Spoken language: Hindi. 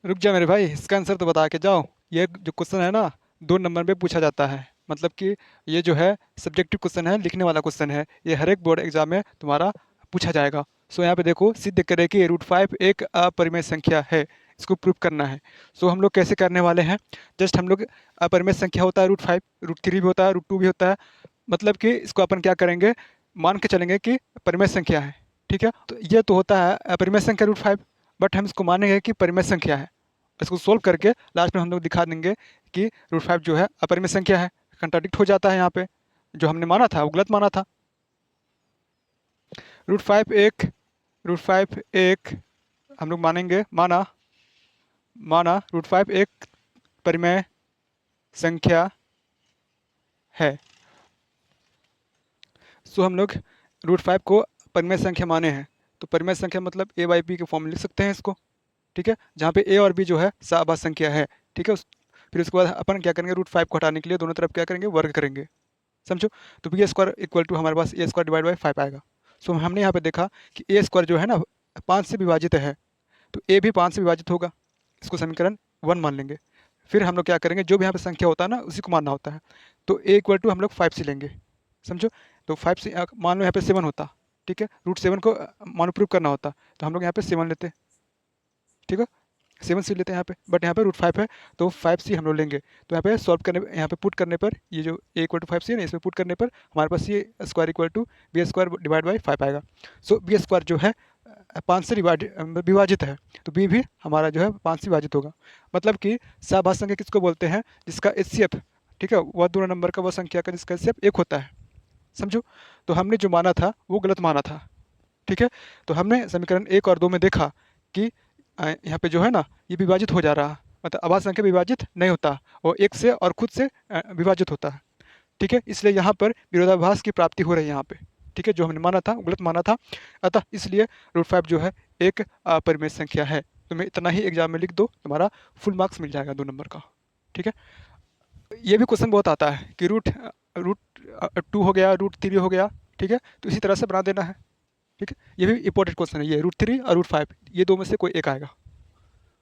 रुक जा मेरे भाई, इसका आंसर तो बता के जाओ। ये जो क्वेश्चन है ना, 2 नंबर में पूछा जाता है। मतलब कि ये जो है सब्जेक्टिव क्वेश्चन है, लिखने वाला क्वेश्चन है। ये हर एक बोर्ड एग्जाम में तुम्हारा पूछा जाएगा। सो यहाँ पे देखो, सिद्ध करे कि √5 एक अपरिमेय संख्या है। इसको प्रूव करना है। सो हम लोग कैसे करने वाले हैं? जस्ट हम लोग, अपरिमेय संख्या होता है √5, √3 भी होता है, √2 भी होता है। मतलब कि इसको अपन क्या करेंगे, मान के चलेंगे कि परिमेय संख्या है। ठीक है, तो ये तो होता है अपरिमेय संख्या √5, बट हम इसको मानेंगे कि परिमेय संख्या है। इसको सोल्व करके लास्ट में हम लोग दिखा देंगे कि √5 जो है अपरिमेय संख्या है। कंट्राडिक्ट हो जाता है यहाँ पे, जो हमने माना था वो गलत माना था। √5 एक हम लोग मानेंगे, माना माना √5 एक परिमेय संख्या है। सो हम लोग √5 को परिमेय संख्या माने हैं। तो परिमेय संख्या मतलब a/b के फॉर्म में लिख सकते हैं इसको। ठीक है, जहाँ पे a और b जो है सह संख्या है। ठीक है, फिर उसके बाद अपन क्या करेंगे, √5 को हटाने के लिए दोनों तरफ क्या करेंगे, वर्ग करेंगे। समझो, तो b² इक्वल टू हमारे पास a² डिवाइड बाई 5 आएगा। सो हमने यहाँ पे देखा कि a² जो है ना 5 से विभाजित है, तो a भी 5 से विभाजित होगा। इसको समीकरण 1 मान लेंगे। फिर हम लोग क्या करेंगे, जो भी यहाँ पे संख्या होता है ना उसी को मानना होता है। तो a इक्वल टू हम लोग 5 से लेंगे। समझो, तो 5 से मान लो यहाँ पे 7 होता। ठीक है, √7 को मानो प्रूव करना होता, तो हम लोग यहाँ पे 7 लेते। ठीक है, 7c लेते हैं यहाँ पे, बट यहाँ पे √5 है तो 5c हम लोग लेंगे। तो यहाँ पे सॉल्व करने, यहाँ पे पुट करने पर, ये जो a इक्वल टू 5c है ना, इसमें पुट करने पर हमारे पास ये square equal to b² divide by 5 आएगा। सो b² जो है 5 से विभाजित है, तो b भी हमारा जो है 5 से विभाजित होगा। मतलब कि सहभाज्य संख्या किसको बोलते हैं, जिसका HCF, ठीक है, वह 2 नंबर का वह संख्या का जिसका HCF 1 होता है। समझो, तो हमने जो माना था वो गलत माना था। ठीक है, तो हमने समीकरण 1 और 2 में देखा कि यहाँ पे जो है ना ये विभाजित हो जा रहा, मतलब अभाज्य संख्या विभाजित नहीं होता, वो एक से और खुद से विभाजित होता है। ठीक है, इसलिए यहाँ पर विरोधाभास की प्राप्ति हो रही है यहाँ पे। ठीक है, जो हमने माना था वो गलत माना था। अतः इसलिए √5 जो है एक अपरिमेय संख्या है। तुम्हें इतना ही एग्जाम में लिख दो, तुम्हारा फुल मार्क्स मिल जाएगा 2 नंबर का। ठीक है, ये भी क्वेश्चन बहुत आता है कि रूट रूट 2 हो गया, √3 हो गया। ठीक है, तो इसी तरह से बना देना है। ठीक है, ये भी इंपॉर्टेंट क्वेश्चन है, ये √3 और √5, ये दो में से कोई एक आएगा।